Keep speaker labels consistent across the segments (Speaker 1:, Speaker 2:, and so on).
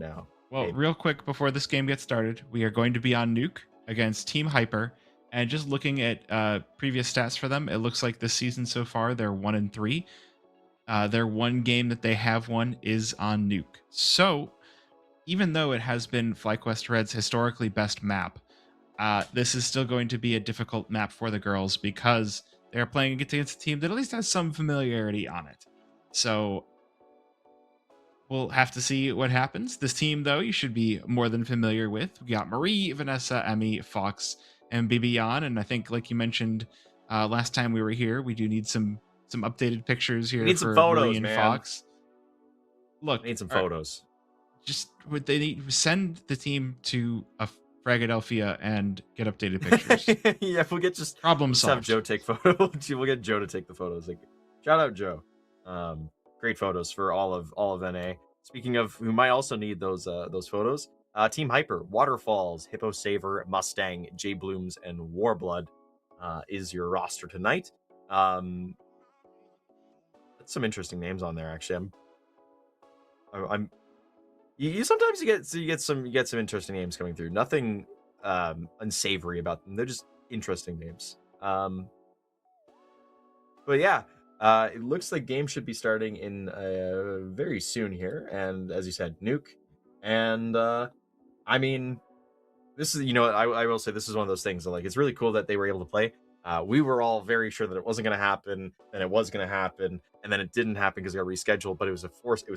Speaker 1: now.
Speaker 2: Well,
Speaker 1: Hey,
Speaker 2: real quick before this game gets started, we are going to be on Nuke against Team Hyper. And just looking at previous stats for them, it looks like this season so far they're 1-3. Their one game that they have won is on Nuke. So even though it has been Flyquest Red's historically best map, this is still going to be a difficult map for the girls because they are playing against a team that at least has some familiarity on it. So we'll have to see what happens. This team, though, you should be more than familiar with. We got Marie, Vanessa, Emmy, Fox, and Bibian. And I think, like you mentioned last time we were here, we do need some updated pictures
Speaker 1: we
Speaker 2: here
Speaker 1: need some
Speaker 2: for
Speaker 1: photos,
Speaker 2: Marie and
Speaker 1: man.
Speaker 2: Fox. Look,
Speaker 1: We need some photos.
Speaker 2: Just would they need send the team to a Philadelphia and get updated pictures.
Speaker 1: Yeah, if we get just
Speaker 2: Problem
Speaker 1: have
Speaker 2: solved.
Speaker 1: Joe take photos. We'll get Joe to take the photos. Like, shout out Joe. Great photos for all of NA. Speaking of who might also need those photos, Team Hyper, Waterfalls, Hippo Saver, Mustang, J Blooms, and Warblood is your roster tonight. That's some interesting names on there. Actually, I'm you sometimes you get some interesting names coming through. Nothing unsavory about them. They're just interesting names. But yeah, it looks like game should be starting in very soon here. And as you said, Nuke. And I mean, this is, you know, I will say this is one of those things that, like, it's really cool that they were able to play. We were all very sure that it wasn't going to happen, then it was going to happen, and then it didn't happen because it got rescheduled. But it was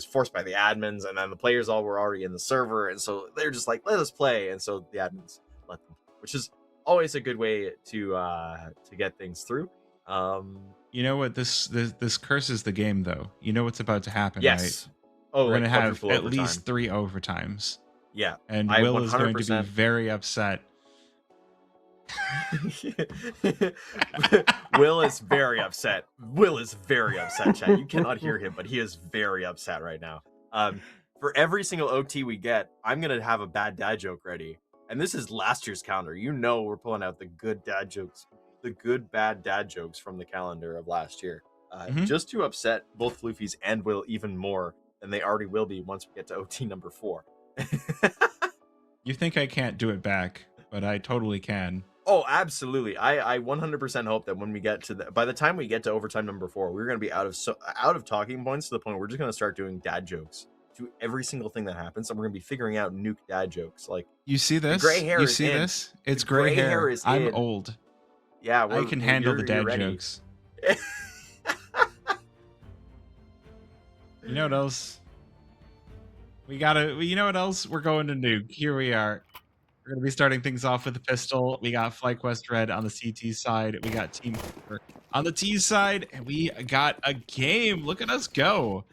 Speaker 1: forced by the admins, and then the players all were already in the server, and so they're just like, let us play, and so the admins let them, which is always a good way to get things through.
Speaker 2: You know what? This curses the game, though. You know what's about to happen,
Speaker 1: Yes.
Speaker 2: right?
Speaker 1: Oh,
Speaker 2: We're
Speaker 1: like
Speaker 2: gonna have
Speaker 1: quadruple
Speaker 2: at
Speaker 1: overtime.
Speaker 2: least 3 overtimes.
Speaker 1: Yeah,
Speaker 2: And
Speaker 1: I
Speaker 2: Will is going to be
Speaker 1: 100%.
Speaker 2: very upset.
Speaker 1: Will is very upset. Will is very upset, chat. You cannot hear him, but he is very upset right now. For every single OT we get, I'm gonna have a bad dad joke ready. And this is last year's calendar. You know we're pulling out the good dad jokes, the good bad dad jokes from the calendar of last year. Just to upset both Floofies and Will even more than they already will be once we get to OT number 4.
Speaker 2: You think I can't do it back, but I totally can.
Speaker 1: Oh, absolutely. I 100% hope that when we get to by the time we get to overtime number 4, we're going to be out of talking points to the point where we're just going to start doing dad jokes to every single thing that happens, and we're going to be figuring out Nuke dad jokes. Like,
Speaker 2: you see this?
Speaker 1: Gray hair
Speaker 2: you
Speaker 1: is
Speaker 2: see
Speaker 1: in.
Speaker 2: this? It's
Speaker 1: The
Speaker 2: gray hair.
Speaker 1: is
Speaker 2: I'm
Speaker 1: in.
Speaker 2: old.
Speaker 1: Yeah,
Speaker 2: I can handle the dad
Speaker 1: ready.
Speaker 2: jokes. You know what else? You know what else? We're going to Nuke. Here we are. We're going to be starting things off with a pistol. We got Flyquest Red on the CT side. We got Team Hyper on the T side. And we got a game. Look at us go.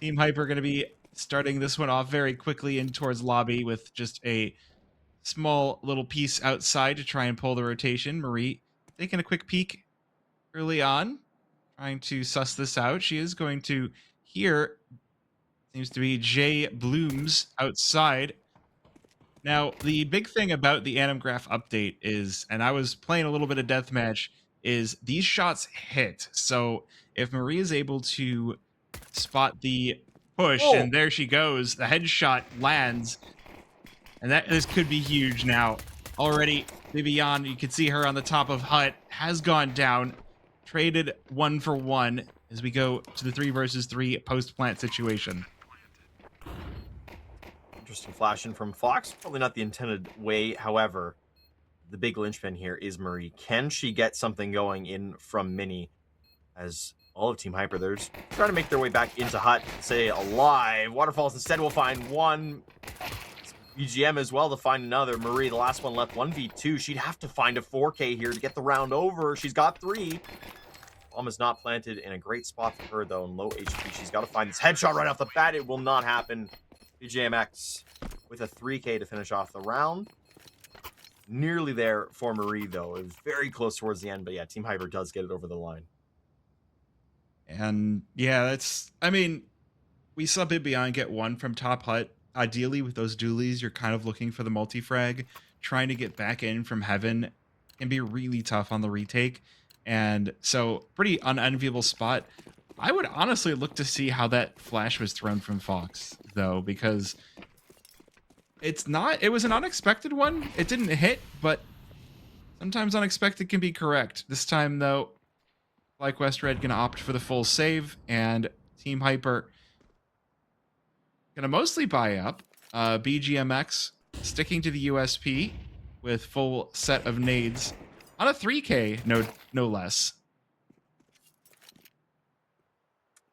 Speaker 2: Team Hyper going to be starting this one off very quickly in towards lobby with just a small little piece outside to try and pull the rotation. Marie taking a quick peek early on, trying to suss this out. She is going to hear, seems to be J Blooms outside. Now, the big thing about the Anim Graph update is, and I was playing a little bit of deathmatch, is these shots hit. So if Marie is able to spot the push, and there she goes, the headshot lands, and this could be huge now. Already, Vivian, you can see her on the top of hut, has gone down, traded 1 for 1 as we go to the 3 versus 3 post-plant situation.
Speaker 1: Interesting flashing from Fox. Probably not the intended way. However, the big linchpin here is Marie. Can she get something going in from Mini? As all of Team Hyper, they're just trying to make their way back into hut. Say alive. Waterfalls instead will find one. BGM as well to find another. Marie, the last one left, 1v2. She'd have to find a 4K here to get the round over. She's got 3. Bomb is not planted in a great spot for her, though, in low HP. She's got to find this headshot right off the bat. It will not happen. BJMX with a 3K to finish off the round. Nearly there for Marie, though. It was very close towards the end, but yeah, Team Hyper does get it over the line.
Speaker 2: And yeah, I mean, we saw Bibian get 1 from top hut. Ideally, with those dualies, you're kind of looking for the multi-frag. Trying to get back in from heaven can be really tough on the retake. And so, pretty unenviable spot. I would honestly look to see how that flash was thrown from Fox, though, because It's not. It was an unexpected one. It didn't hit, but sometimes unexpected can be correct. This time, though, Flyquest Red gonna opt for the full save, and Team Hyper gonna mostly buy up. BGMX sticking to the USP with full set of nades on a 3K, no less.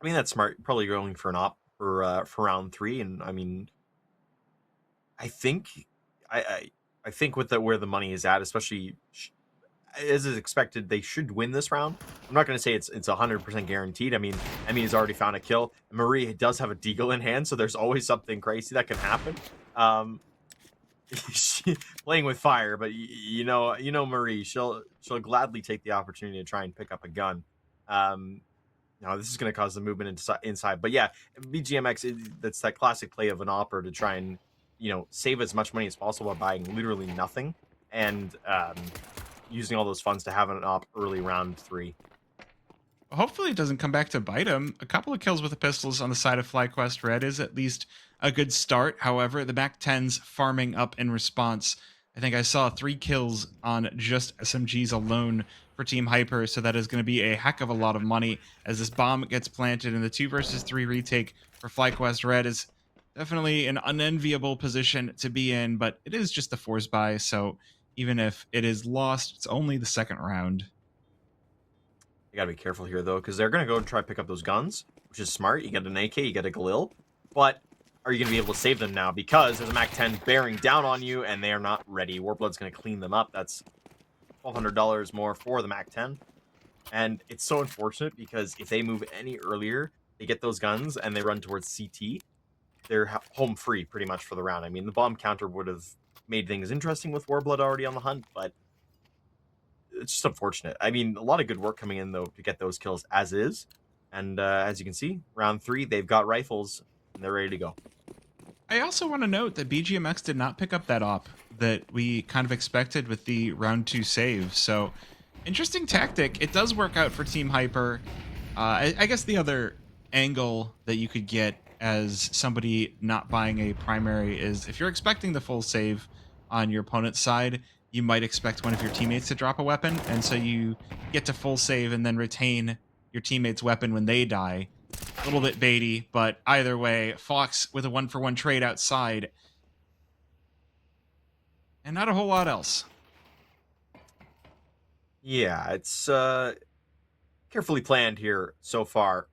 Speaker 1: I mean, that's smart. Probably going for an op for round 3, and I mean, I think I think with where the money is at, especially as is expected, they should win this round. I'm not going to say it's 100% guaranteed. I mean, Emmy has already found a kill. Marie does have a deagle in hand, so there's always something crazy that can happen. Playing with fire, but you know Marie, she'll gladly take the opportunity to try and pick up a gun. Now this is going to cause the movement inside, but yeah, BGMX, that's that classic play of an opera to try and save as much money as possible by buying literally nothing and using all those funds to have an op early round 3.
Speaker 2: Hopefully it doesn't come back to bite him. A couple of kills with the pistols on the side of Flyquest Red is at least a good start. However, the Mac 10's farming up in response. I think I saw 3 kills on just SMGs alone for Team Hyper, so that is going to be a heck of a lot of money as this bomb gets planted, and the 2 versus 3 retake for Flyquest Red is definitely an unenviable position to be in, but it is just the force buy, so even if it is lost, it's only the second round.
Speaker 1: You gotta be careful here, though, because they're gonna go and try to pick up those guns, which is smart. You get an AK, you get a Galil, but are you gonna be able to save them now? Because there's a Mac 10 bearing down on you, and they are not ready. Warblood's gonna clean them up. That's $1,200 more for the Mac 10, and it's so unfortunate because if they move any earlier, they get those guns and they run towards CT. They're home free pretty much for the round. I mean, the bomb counter would have made things interesting with Warblood already on the hunt, but it's just unfortunate. I mean, a lot of good work coming in, though, to get those kills as is. And as you can see, round 3, they've got rifles, and they're ready to go.
Speaker 2: I also want to note that BGMX did not pick up that op that we kind of expected with the round 2 save. So, interesting tactic. It does work out for Team Hyper. I guess the other angle that you could get as somebody not buying a primary is if you're expecting the full save on your opponent's side, you might expect one of your teammates to drop a weapon, and so you get to full save and then retain your teammate's weapon when they die. A little bit baity, but either way, Fox with a 1-for-1 trade outside. And not a whole lot else.
Speaker 1: Yeah, it's carefully planned here so far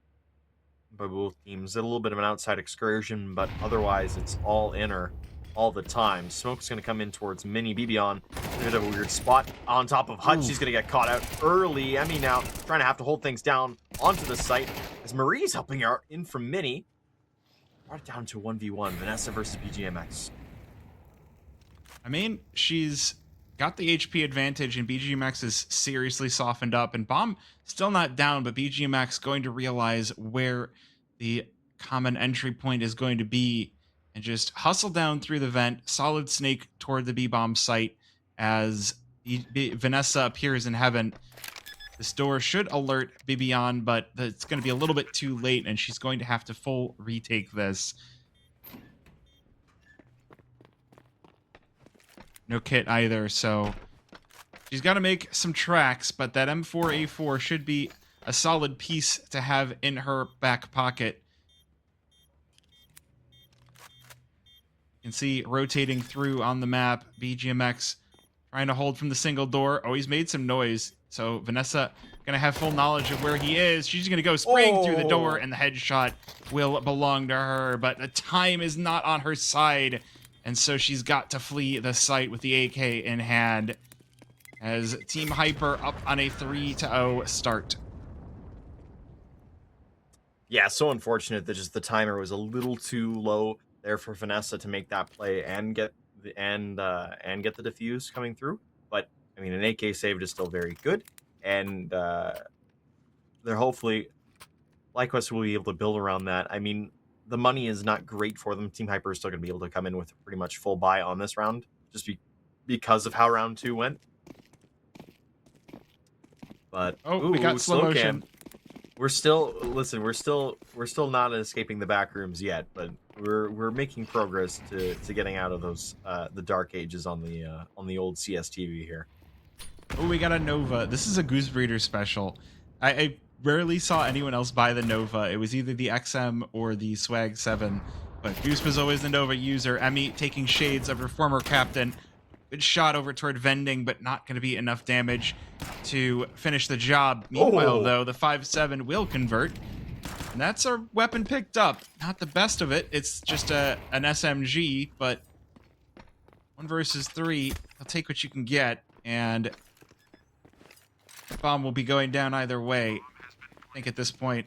Speaker 1: by both teams. A little bit of an outside excursion, but otherwise it's all inner all the time. Smoke's going to come in towards Mini Bibion. A bit of a weird spot on top of Hutch. He's going to get caught out early. Emmy now trying to have to hold things down onto the site as Marie's helping out in from Mini. Brought it down to 1v1. Vanessa versus BGMX.
Speaker 2: I mean, she's got the HP advantage, and BGMX is seriously softened up. And Bomb still not down, but BGMX going to realize where the common entry point is going to be and just hustle down through the vent, solid snake toward the B-bomb site as Vanessa appears in heaven. This door should alert Bibion, but it's going to be a little bit too late, and she's going to have to full retake this. No kit either, so she's got to make some tracks, but that M4A4 should be a solid piece to have in her back pocket. You can see rotating through on the map, BGMX trying to hold from the single door. Oh, he's made some noise. So Vanessa going to have full knowledge of where he is. She's going to go spraying through the door, and the headshot will belong to her. But the time is not on her side, and so she's got to flee the site with the AK in hand as Team Hyper up on a 3-0 start.
Speaker 1: Yeah, so unfortunate that just the timer was a little too low there for Vanessa to make that play and get the the defuse coming through. But I mean, an AK saved is still very good, and they're hopefully Flyquest will be able to build around that. I mean, the money is not great for them. Team Hyper is still going to be able to come in with pretty much full buy on this round, just because of how round 2 went. But
Speaker 2: we got slow motion.
Speaker 1: We're still listen. We're still not escaping the back rooms yet, but we're making progress to getting out of those the dark ages on the old CSTV here.
Speaker 2: Oh, we got a Nova. This is a Goose Breeder special. I rarely saw anyone else buy the Nova. It was either the XM or the Swag 7, but Goose was always the Nova user. Emmy taking shades of her former captain. Good shot over toward vending, but not going to be enough damage to finish the job. Meanwhile,
Speaker 1: Oh,
Speaker 2: though, the 5.7 will convert. And that's our weapon picked up. Not the best of it. It's just an SMG, but 1 versus 3. I'll take what you can get. And the bomb will be going down either way. I think at this point,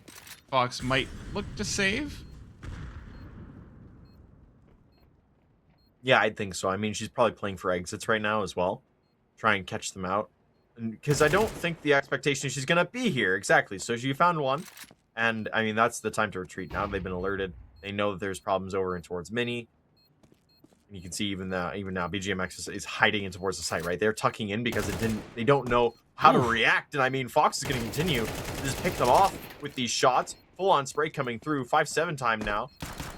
Speaker 2: Fox might look to save.
Speaker 1: yeah, I think so. I mean, she's probably playing for exits right now as well, try and catch them out. Because I don't think the expectation is she's gonna be here exactly. So she found one, and I mean that's the time to retreat. Now they've been alerted. They know that there's problems over and towards Mini. And you can see even now, BGMX is hiding in towards the site. Right, they're tucking in because they don't know how to react. And I mean, Fox is going to continue to just pick them off with these shots. Full on spray coming through. 5-7 time now.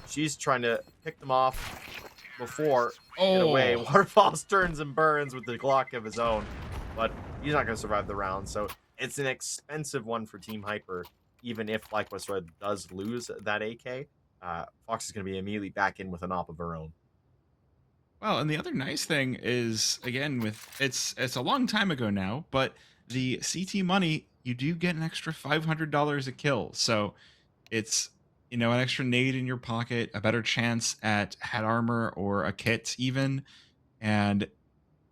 Speaker 1: She's trying to pick them off before get away. Waterfalls turns and burns with the Glock of his own, but he's not going to survive the round. So it's an expensive one for Team Hyper. Even if Flyquest Red does lose that AK, Fox is going to be immediately back in with an op of her own.
Speaker 2: Well, and the other nice thing is, again, with it's a long time ago now, but the CT money, you do get an extra $500 a kill. So it's, an extra nade in your pocket, a better chance at head armor or a kit even, and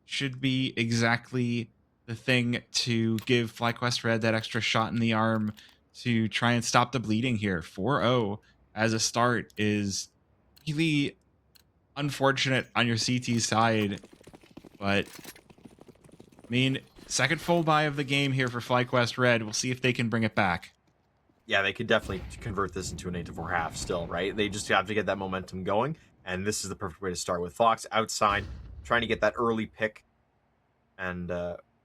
Speaker 2: should be exactly the thing to give Flyquest Red that extra shot in the arm to try and stop the bleeding here. 4-0 as a start is really unfortunate on your CT side, but I mean, second full buy of the game here for Flyquest Red. We'll see if they can bring it back.
Speaker 1: Yeah, they could definitely convert this into an 8-4 half still, right? They just have to get that momentum going, and this is the perfect way to start with Fox outside, trying to get that early pick and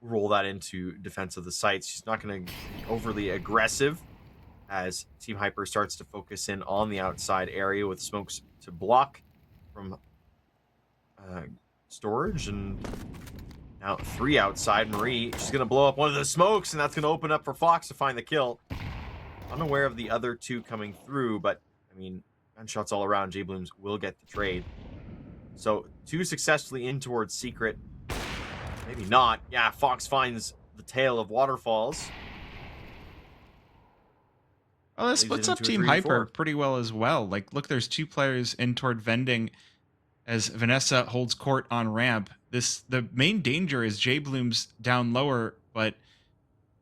Speaker 1: roll that into defense of the site. She's not going to be overly aggressive as Team Hyper starts to focus in on the outside area with smokes to block from storage. And now 3 outside. Marie, she's going to blow up one of the smokes, and that's going to open up for Fox to find the kill. Unaware of the other 2 coming through, but I mean, gunshots all around. J Blooms will get the trade. So 2 successfully in towards Secret. Maybe not. Yeah, Fox finds the tail of Waterfalls.
Speaker 2: Well, this splits up Team Hyper pretty well as well. Like, look, there's 2 players in toward vending as Vanessa holds court on ramp. The main danger is J Blooms down lower, but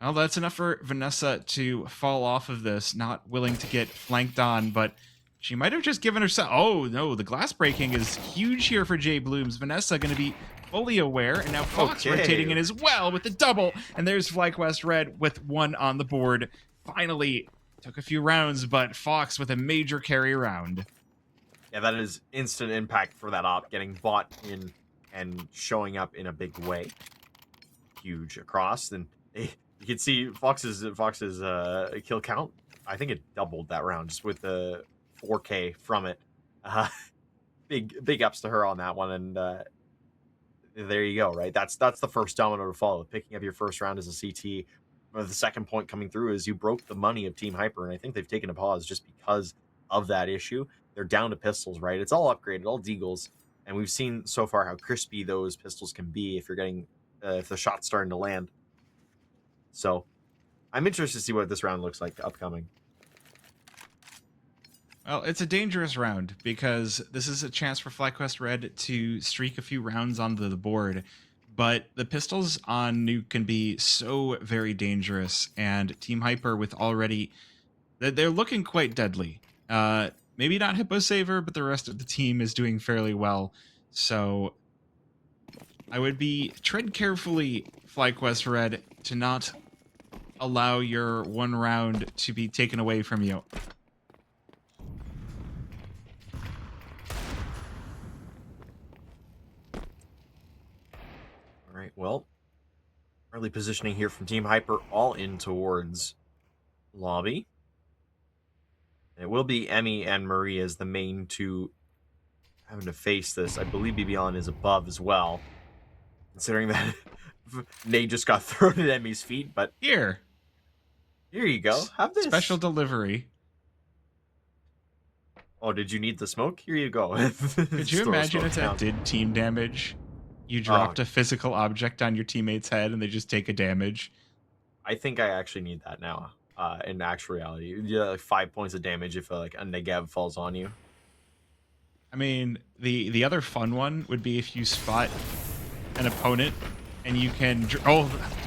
Speaker 2: well, that's enough for Vanessa to fall off of this, not willing to get flanked on, but she might have just given herself... Oh, no, the glass breaking is huge here for J Blooms. Vanessa going to be fully aware, and now Fox rotating in as well with the double, and there's Flyquest Red with 1 on the board. Finally, took a few rounds, but Fox with a major carry round.
Speaker 1: Yeah, that is instant impact for that op, getting bought in and showing up in a big way. Huge across, and you can see Fox's kill count. I think it doubled that round just with the 4K from it. Big ups to her on that one, and there you go. Right, that's the first domino to follow. Picking up your first round as a CT. The second point coming through is you broke the money of Team Hyper, and I think they've taken a pause just because of that issue. They're down to pistols, right? It's all upgraded, all deagles, and we've seen so far how crispy those pistols can be if you're getting if the shot's starting to land. So I'm interested to see what this round looks like upcoming.
Speaker 2: Well, it's a dangerous round because this is a chance for Flyquest Red to streak a few rounds onto the board, but the pistols on Nuke can be so very dangerous, and Team Hyper with already... They're looking quite deadly. Maybe not Hippo Saver, but the rest of the team is doing fairly well. So I would tread carefully, Flyquest Red, to not allow your 1 round to be taken away from you.
Speaker 1: All right, well, early positioning here from Team Hyper, all in towards lobby. It will be Emmy and Marie as the main two having to face this. I believe Bibian is above as well, considering that Nate just got thrown at Emmy's feet. But
Speaker 2: Here
Speaker 1: you go. Have this.
Speaker 2: special delivery.
Speaker 1: Oh, did you need the smoke? Here you go.
Speaker 2: Could you imagine if that did team damage? You dropped a physical object on your teammate's head and they just take a damage.
Speaker 1: I think I actually need that now. In actual reality, yeah, like 5 points of damage if like a Negev falls on you.
Speaker 2: I mean, the other fun one would be if you spot an opponent and you can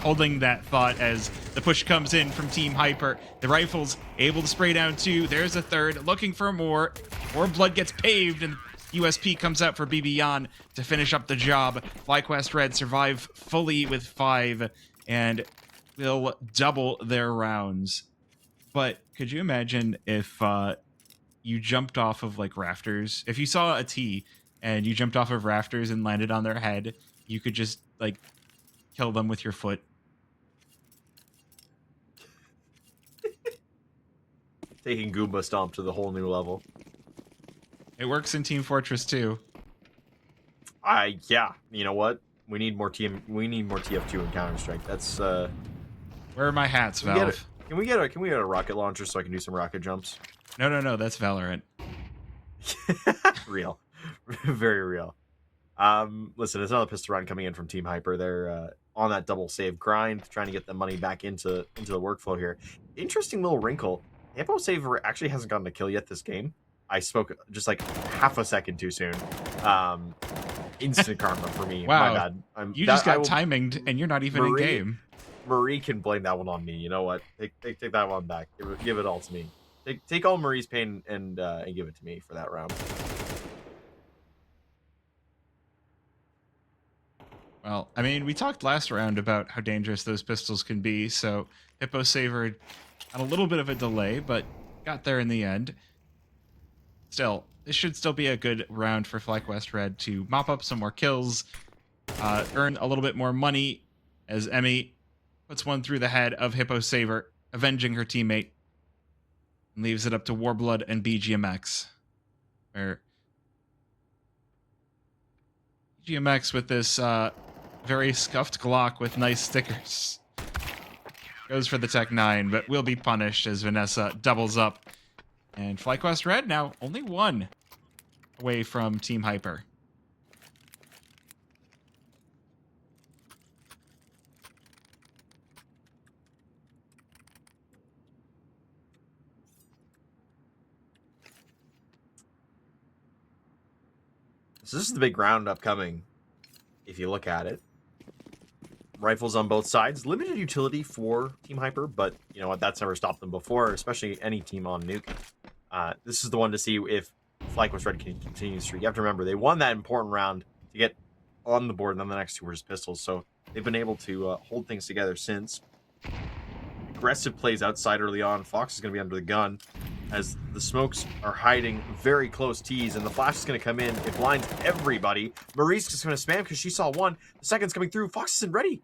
Speaker 2: holding that thought as the push comes in from Team Hyper. The rifle's able to spray down 2. There's a third, looking for more. More blood gets paved, and USP comes out for Bibian to finish up the job. Flyquest Red survive fully with 5 and will double their rounds. But could you imagine if you jumped off of like rafters? If you saw a T and you jumped off of rafters and landed on their head, you could just like kill them with your foot.
Speaker 1: Taking Goomba Stomp to the whole new level.
Speaker 2: It works in Team Fortress 2.
Speaker 1: Yeah. You know what? We need more TF2 in Counter-Strike. That's
Speaker 2: Where are my hats, Valve?
Speaker 1: Can we get a rocket launcher so I can do some rocket jumps?
Speaker 2: No, that's Valorant.
Speaker 1: Real. Very real. Listen, it's another pistol round coming in from Team Hyper. They're on that double save grind, trying to get the money back into the workflow here. Interesting little wrinkle. Hippo Saver actually hasn't gotten a kill yet this game. I spoke just like half a second too soon. Instant karma for me.
Speaker 2: Wow.
Speaker 1: My bad.
Speaker 2: You just got timinged and you're not even in game.
Speaker 1: Marie can blame that one on me. You know what? Take that one back. Give it all to me. Take all Marie's pain and give it to me for that round.
Speaker 2: Well, I mean, we talked last round about how dangerous those pistols can be, so Hippo Saver had a little bit of a delay, but got there in the end. Still, this should still be a good round for Flyquest Red to mop up some more kills, earn a little bit more money as Emmy puts one through the head of Hippo Saver, avenging her teammate, and leaves it up to Warblood and BGMX. BGMX with this very scuffed Glock with nice stickers. Goes for the Tech 9, but will be punished as Vanessa doubles up. And Flyquest Red now only 1 away from Team Hyper.
Speaker 1: So this is the big round upcoming. If you look at it, rifles on both sides, limited utility for Team Hyper, but you know what? That's never stopped them before, especially any team on Nuke. This is the one to see if Flyquest Red can continue the streak. You have to remember they won that important round to get on the board, and then the next 2 were just pistols. So they've been able to hold things together since. Aggressive plays outside early on. Fox is going to be under the gun as the smokes are hiding very close T's, and the flash is going to come in. It blinds everybody. Marie's just going to spam because she saw 1. The second's coming through. Fox isn't ready.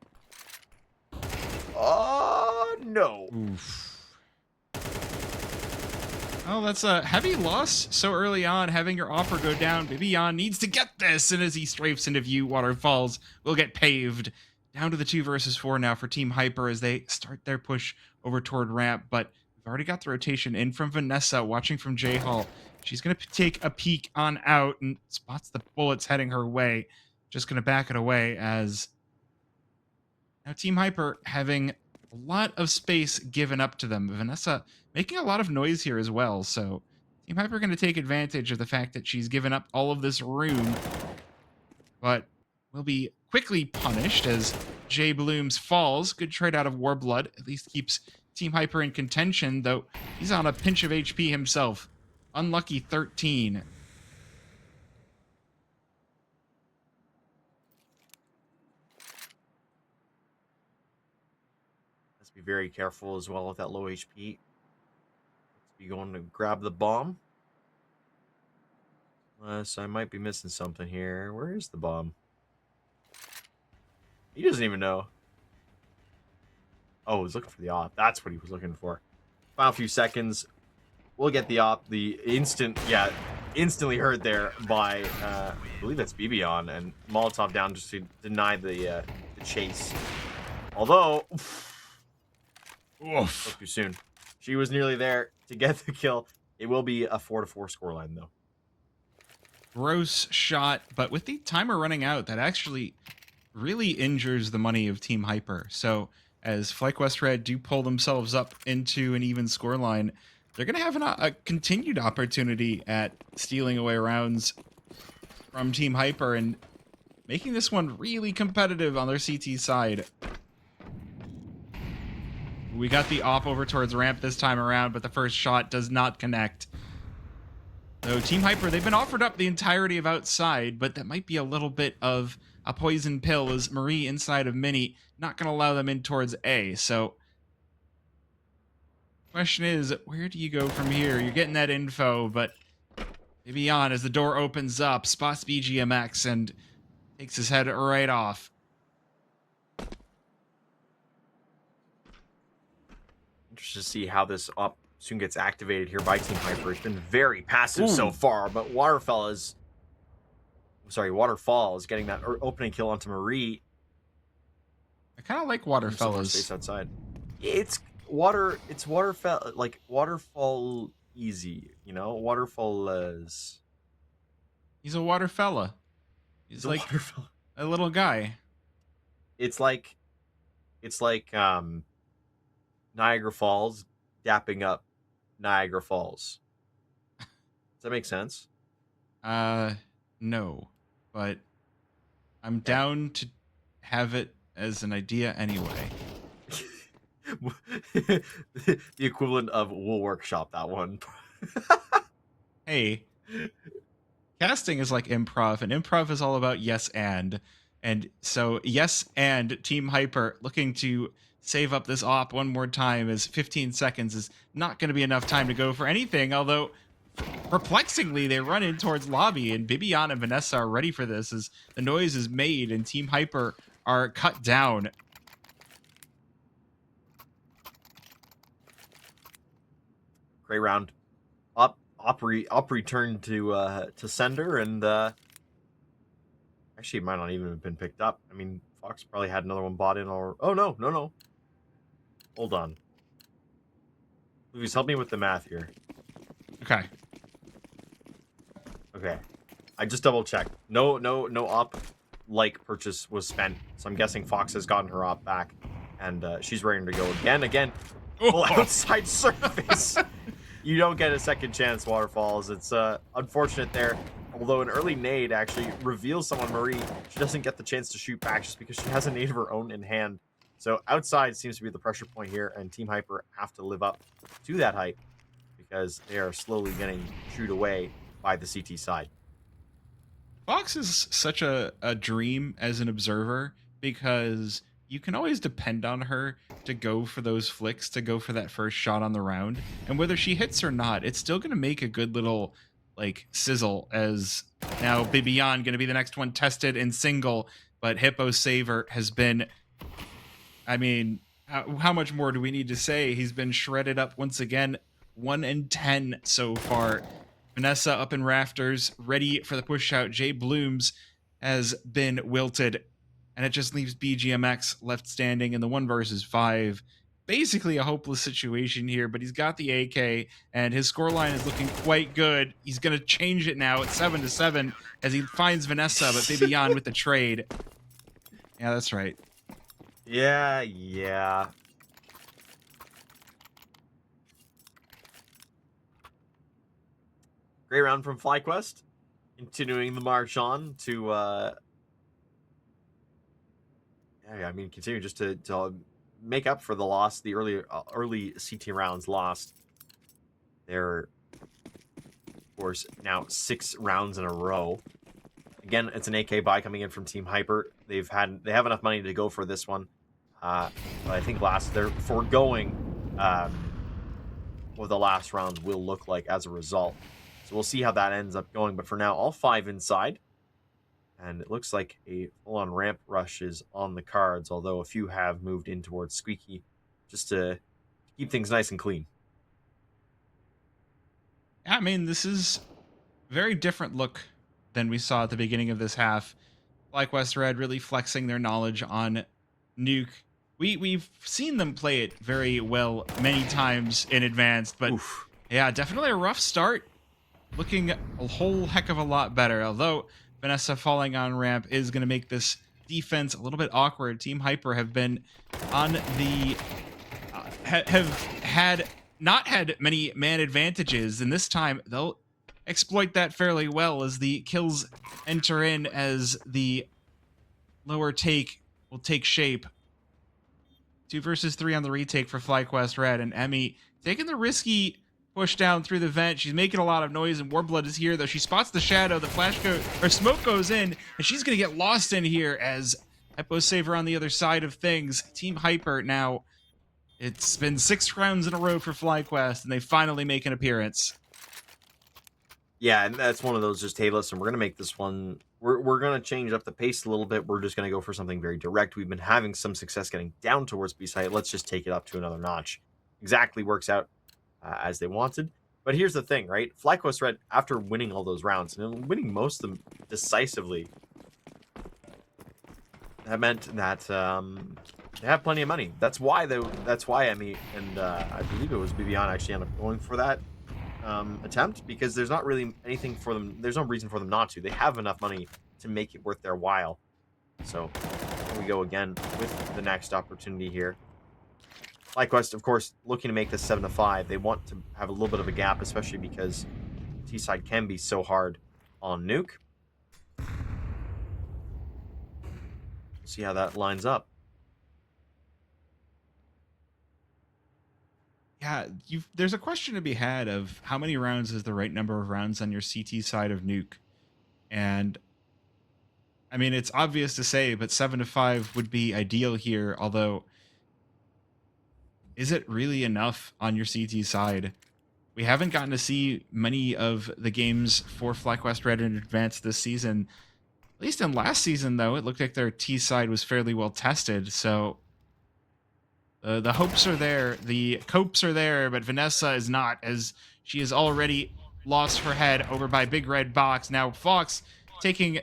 Speaker 1: Oh, no.
Speaker 2: Oof. Oh, that's a heavy loss so early on, having your offer go down. Bibian needs to get this, and as he strafes into view, Waterfalls will get paved. Down to the 2 versus 4 now for Team Hyper as they start their push over toward ramp, but we've already got the rotation in from Vanessa, watching from J-Hall. She's going to take a peek on out and spots the bullets heading her way. Just going to back it away as now Team Hyper having a lot of space given up to them. Vanessa making a lot of noise here as well, so Team Hyper going to take advantage of the fact that she's given up all of this room, but will be quickly punished as J Blooms falls. Good trade out of Warblood. At least keeps Team Hyper in contention, though he's on a pinch of HP himself. Unlucky 13.
Speaker 1: Let's be very careful as well with that low HP. Let's be going to grab the bomb. Unless I might be missing something here. Where is the bomb? He doesn't even know. Oh, he's looking for the op. That's what he was looking for. Final few seconds. We'll get the op. The instantly heard there by, I believe that's Bibion, and Molotov down just to deny the chase. Although, spoke too soon. She was nearly there to get the kill. It will be a 4-4 scoreline, though.
Speaker 2: Gross shot, but with the timer running out, that actually really injures the money of Team Hyper. So as Flyquest Red do pull themselves up into an even scoreline, they're going to have a continued opportunity at stealing away rounds from Team Hyper and making this one really competitive on their CT side. We got the op over towards ramp this time around, but the first shot does not connect. So Team Hyper, they've been offered up the entirety of outside, but that might be a little bit of a poison pill as Marie inside of Mini, not going to allow them in towards A. So question is, where do you go from here? You're getting that info, but maybe on as the door opens up, spots BGMX and takes his head right off.
Speaker 1: Interested to see how this op soon gets activated here by Team Hyper. It's been very passive so far, but Waterfall is getting that opening kill onto Marie.
Speaker 2: I kind of like Waterfalls.
Speaker 1: Space outside. It's Waterfall, like Waterfall easy, you know? Waterfall is...
Speaker 2: He's a water fella. He's like a little guy.
Speaker 1: It's like Niagara Falls dapping up Niagara Falls. Does that make sense?
Speaker 2: No, but I'm down to have it as an idea anyway.
Speaker 1: The equivalent of Wool Workshop, that one.
Speaker 2: Hey, casting is like improv, and improv is all about yes and so yes and Team Hyper looking to save up this op one more time, as 15 seconds is not going to be enough time to go for anything, although perplexingly they run in towards lobby, and Bibiana and Vanessa are ready for this as the noise is made and Team Hyper are cut down.
Speaker 1: Great round. Op return to sender, and actually it might not even have been picked up. I mean, Fox probably had another one bought in, or oh no. Hold on. Please help me with the math here. Okay. I just double checked. No op like purchase was spent. So I'm guessing Fox has gotten her op back, and she's ready to go again. Full outside surface. You don't get a second chance, Waterfalls. It's unfortunate there. Although an early nade actually reveals someone, Marie, she doesn't get the chance to shoot back just because she has a nade of her own in hand. So outside seems to be the pressure point here, and Team Hyper have to live up to that hype because they are slowly getting chewed away by the CT side.
Speaker 2: Fox is such a dream as an observer because you can always depend on her to go for those flicks, to go for that first shot on the round. And whether she hits or not, it's still going to make a good little like sizzle, as now Bibian going to be the next one tested in single, but Hippo Saver has been, I mean, how much more do we need to say? He's been shredded up once again, 1 in 10 so far. Vanessa up in rafters, ready for the push out. Jay Blooms has been wilted, and it just leaves BGMX left standing in the 1 versus 5. Basically a hopeless situation here, but he's got the AK, and his scoreline is looking quite good. He's going to change it now. It's 7-7 as he finds Vanessa, but Bibian with the trade. Yeah, that's right.
Speaker 1: Yeah. Great round from Flyquest. Continuing the march on to, continue just to make up for the loss, the early CT rounds lost. They're, of course, now 6 rounds in a row. Again, it's an AK buy coming in from Team Hyper. They have enough money to go for this one. But I think they're foregoing what the last round will look like as a result. So we'll see how that ends up going. But for now, all 5 inside. And it looks like a full-on ramp rush is on the cards, although a few have moved in towards Squeaky just to keep things nice and clean.
Speaker 2: I mean, this is a very different look than we saw at the beginning of this half. Flyquest Red really flexing their knowledge on Nuke. We've seen them play it very well many times in advanced, but
Speaker 1: Oof.
Speaker 2: yeah, definitely a rough start. Looking a whole heck of a lot better. Although Vanessa falling on ramp is going to make this defense a little bit awkward. Team Hyper have been on the have had not had many man advantages, and this time they'll exploit that fairly well as the kills enter in as the lower take will take shape. 2 versus 3 on the retake for Flyquest Red, and Emmy taking the risky push down through the vent. She's making a lot of noise, and Warblood is here, though. She spots the shadow. The flash goes, or smoke goes in, and she's going to get lost in here as Hypo Saver on the other side of things. Team Hyper now, it's been 6 rounds in a row for Flyquest, and they finally make an appearance.
Speaker 1: Yeah, and that's one of those just, hey, listen, we're going to make this one, we're going to change up the pace a little bit. We're just going to go for something very direct. We've been having some success getting down towards B site. Let's just take it up to another notch. Exactly works out as they wanted. But here's the thing, right? Flyquest Red, after winning all those rounds, and winning most of them decisively, that meant that they have plenty of money. That's why Emmy and I believe it was Bibiana actually ended up going for that attempt, because there's not really anything for them. There's no reason for them not to. They have enough money to make it worth their while. So here we go again with the next opportunity here. Flyquest, of course, looking to make this 7-5. They want to have a little bit of a gap, especially because T-side can be so hard on Nuke. See how that lines up.
Speaker 2: Yeah, there's a question to be had of how many rounds is the right number of rounds on your CT side of Nuke. And I mean, it's obvious to say, but 7-5 would be ideal here. Although, is it really enough on your CT side? We haven't gotten to see many of the games for Flyquest Red in advance this season. At least in last season, though, it looked like their T side was fairly well tested. So the hopes are there, the copes are there, but Vanessa is not, as she has already lost her head over by Big Red Box. Now Fox taking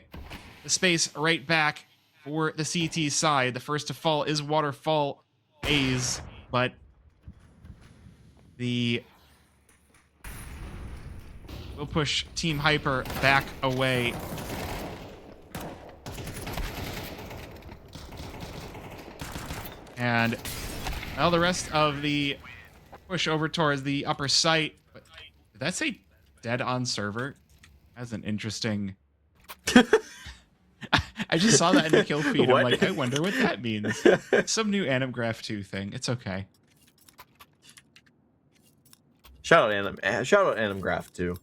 Speaker 2: the space right back for the CT side. The first to fall is Waterfall A's, but we'll push Team Hyper back away. And now the rest of the push over towards the upper site. But did that say dead on server? That's an interesting... I just saw that in the kill feed. I'm like, I wonder what that means. Some new Animgraph 2 thing. It's okay.
Speaker 1: Shout out Animgraph too.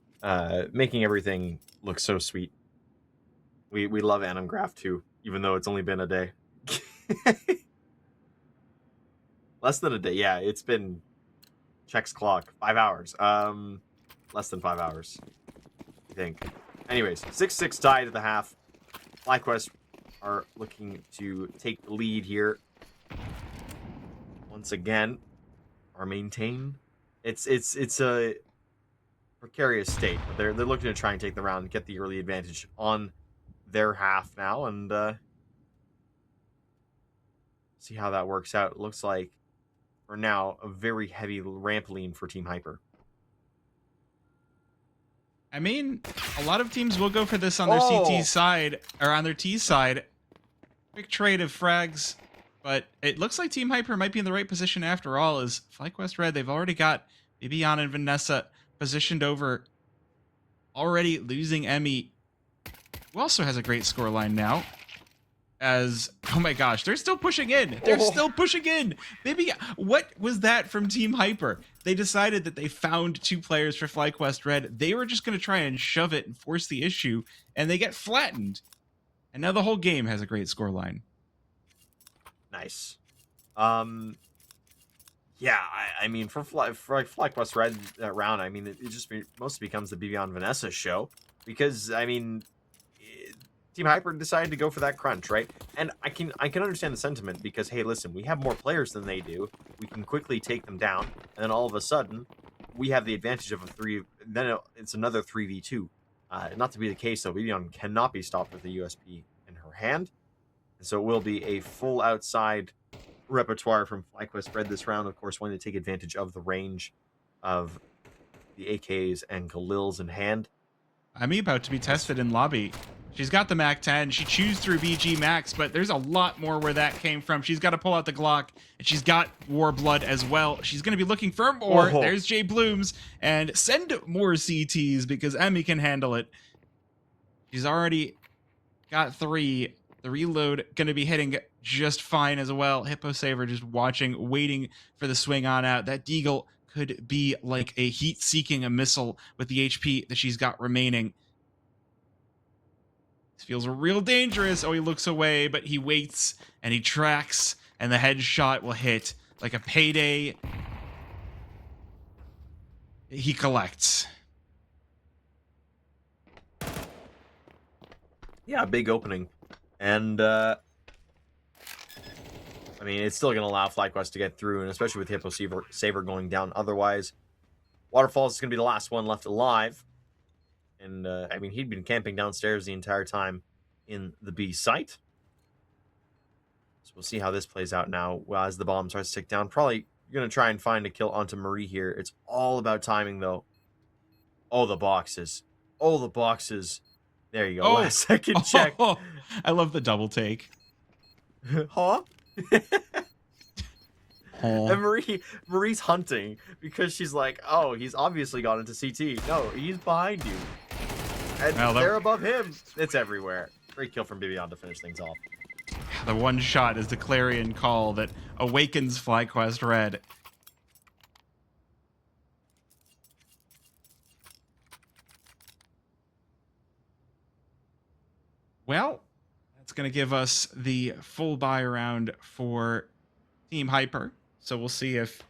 Speaker 1: Making everything look so sweet. We love Animgraph too, even though it's only been a day. Less than a day. Yeah, it's been, checks clock, 5 hours. Less than 5 hours, I think. Anyways, 6-6 tie to the half. Flyquest are looking to take the lead here. Once again, are maintained. It's a precarious state, but they're looking to try and take the round and get the early advantage on their half now, and see how that works out. It looks like for now a very heavy ramp lean for Team Hyper.
Speaker 2: I mean, a lot of teams will go for this on their CT side, or on their T side. Quick trade of frags, but it looks like Team Hyper might be in the right position after all, as Flyquest Red, they've already got Bibiana and Vanessa positioned over, already losing Emmy, who also has a great scoreline now. As, oh my gosh, they're still pushing in. They're still pushing in. Maybe, what was that from Team Hyper? They decided that they found 2 players for Flyquest Red. They were just going to try and shove it and force the issue, and they get flattened. And now the whole game has a great scoreline.
Speaker 1: Nice. Yeah, I mean, for Flyquest Red that round, I mean, it just mostly becomes the Bibiana Vanessa show, because, I mean, Team Hyper decided to go for that crunch, right? And I can understand the sentiment, because, hey, listen, we have more players than they do. We can quickly take them down, and then all of a sudden, we have the advantage of a 3. Then it's another 3v2. Not to be the case, though. Vivian cannot be stopped with the USP in her hand. And so it will be a full outside repertoire from Flyquest Red this round. Of course, wanting to take advantage of the range of the AKs and Khalils in hand.
Speaker 2: Ami about to be tested in lobby. She's got the MAC-10. She chews through BG Max, but there's a lot more where that came from. She's got to pull out the Glock, and she's got Warblood as well. She's going to be looking for more.
Speaker 1: Oh.
Speaker 2: There's Jay Blooms, and send more CTs because Emmy can handle it. She's already got 3. The reload going to be hitting just fine as well. Hippo Saver just watching, waiting for the swing on out. That Deagle could be like a heat-seeking a missile with the HP that she's got remaining. This feels real dangerous. Oh, he looks away, but he waits and he tracks, and the headshot will hit like a payday. He collects.
Speaker 1: Yeah, big opening. And, I mean, it's still going to allow Flyquest to get through, and especially with Hippo Saver going down. Otherwise, Waterfalls is going to be the last one left alive. And, I mean, he'd been camping downstairs the entire time in the B site. So we'll see how this plays out now. Well, as the bomb starts to tick down, probably going to try and find a kill onto Marie here. It's all about timing, though. Oh, the boxes. Oh, the boxes. There you go.
Speaker 2: Oh.
Speaker 1: Last second check.
Speaker 2: Oh, I love the double take.
Speaker 1: Huh?
Speaker 2: Oh.
Speaker 1: And Marie's hunting because she's like, oh, he's obviously gone into CT. No, he's behind you. And
Speaker 2: Well,
Speaker 1: they're above him. It's everywhere. Great kill from Bibian to finish things off.
Speaker 2: The one shot is the clarion call that awakens Flyquest Red. Well, that's going to give us the full buy round for Team Hyper. So we'll see if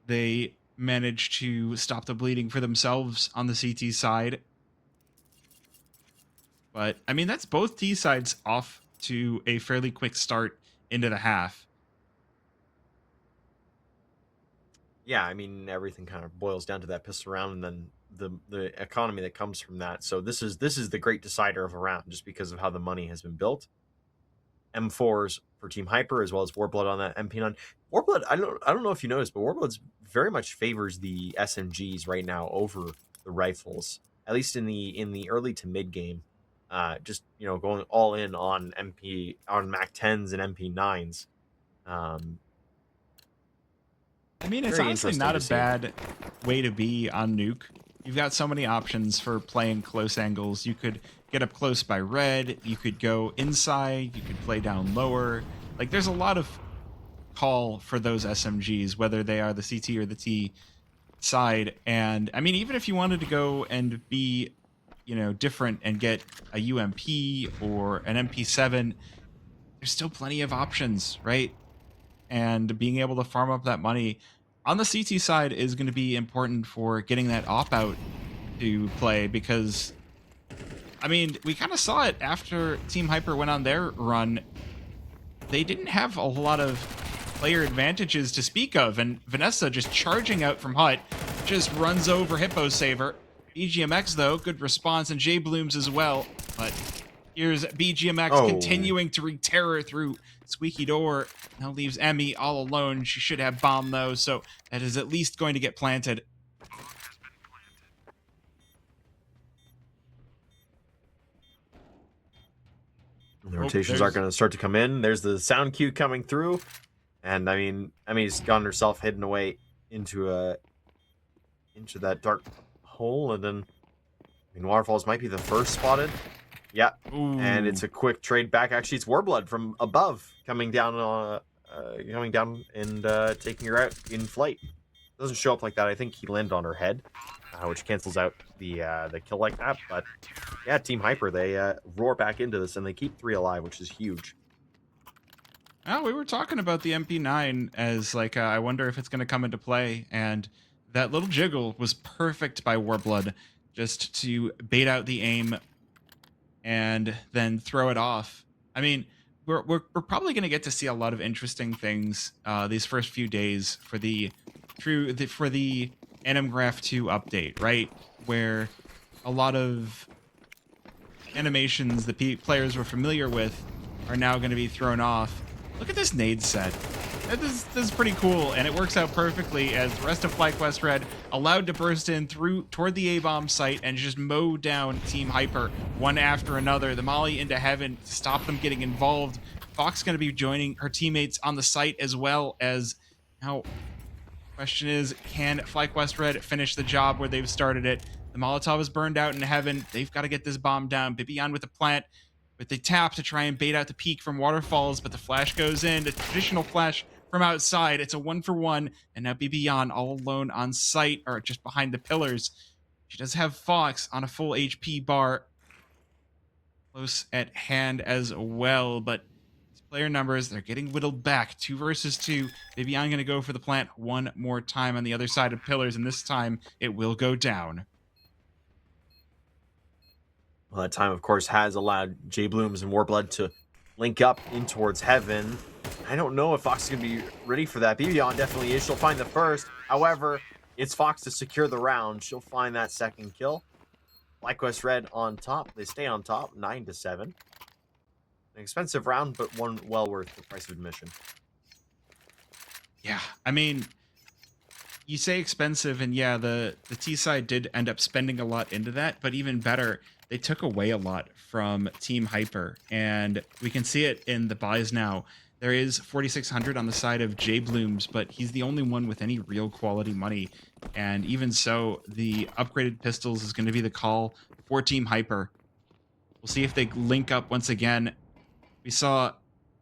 Speaker 2: they manage to stop the bleeding for themselves on the CT side. But, I mean, that's both T sides off to a fairly quick start into the half.
Speaker 1: Yeah, I mean, everything kind of boils down to that pistol round and then the economy that comes from that. So this is the great decider of a round just because of how the money has been built. M4s for Team Hyper as well as Warblood on that MP9. Warblood, I don't know if you noticed, but Warblood very much favors the SMGs right now over the rifles, at least in the early to mid game. Just going all in on Mac 10s and MP9s.
Speaker 2: I mean, it's
Speaker 1: Very
Speaker 2: honestly
Speaker 1: interesting
Speaker 2: not
Speaker 1: to
Speaker 2: a
Speaker 1: see.
Speaker 2: bad way to be on Nuke. You've got so many options for playing close angles. You could get up close by red. You could go inside. You could play down lower. Like, there's a lot of call for those SMGs, whether they are the CT or the T side. And, I mean, even if you wanted to go and be, different and get a UMP or an MP7, there's still plenty of options, right? And being able to farm up that money on the CT side is going to be important for getting that op out to play because, I mean, we kind of saw it after Team Hyper went on their run. They didn't have a lot of player advantages to speak of, and Vanessa just charging out from Hut just runs over Hippo Saver. BGMX, though, good response, and J Blooms as well, but here's BGMX continuing to wreak terror through Squeaky Door. Now leaves Emmy all alone. She should have bomb, though, so that is at least going to get planted.
Speaker 1: The rotations are going to start to come in. There's the sound cue coming through. And, I mean, Emmy's gotten herself hidden away into that dark hole. And then, Waterfalls might be the first spotted. Yeah.
Speaker 2: Ooh.
Speaker 1: And it's a quick trade back. Actually, it's Warblood from above coming down and taking her out in flight. Doesn't show up like that. I think he landed on her head, which cancels out the kill like that. But yeah, Team Hyper, they roar back into this and they keep 3 alive, which is huge.
Speaker 2: Oh, we were talking about the MP9 as like I wonder if it's going to come into play, and that little jiggle was perfect by Warblood just to bait out the aim and then throw it off. I mean, we're probably going to get to see a lot of interesting things these first few days for the Animgraph 2 update, right? Where a lot of animations the players were familiar with are now going to be thrown off. Look at this nade set. This is pretty cool, and it works out perfectly as the rest of Flyquest Red allowed to burst in toward the A-bomb site and just mow down Team Hyper one after another. The Molly into heaven to stop them getting involved. Fox going to be joining her teammates on the site as well. As now, question is, can Flyquest Red finish the job where they've started it? The Molotov is burned out in heaven. They've got to get this bomb down. Bibian with the plant, but they tap to try and bait out the peak from Waterfalls, but the flash goes in. The traditional flash from outside. It's a 1-for-1, and now Bibian all alone on site, or just behind the pillars. She does have Fox on a full HP bar close at hand as well, but player numbers, they're getting whittled back. 2 versus 2. Bibian going to go for the plant one more time on the other side of pillars, and this time it will go down.
Speaker 1: Well, that time, of course, has allowed J Blooms and Warblood to link up in towards heaven. I don't know if Fox is going to be ready for that. Bibian definitely is. She'll find the first. However, it's Fox to secure the round. She'll find that second kill. Flyquest Red on top. They stay on top, 9-7. An expensive round, but one well worth the price of admission.
Speaker 2: Yeah, I mean, you say expensive, and yeah, the T side did end up spending a lot into that, but even better, they took away a lot from Team Hyper, and we can see it in the buys now. There is 4,600 on the side of J Blooms, but he's the only one with any real quality money. And even so, the upgraded pistols is going to be the call for Team Hyper. We'll see if they link up once again. We saw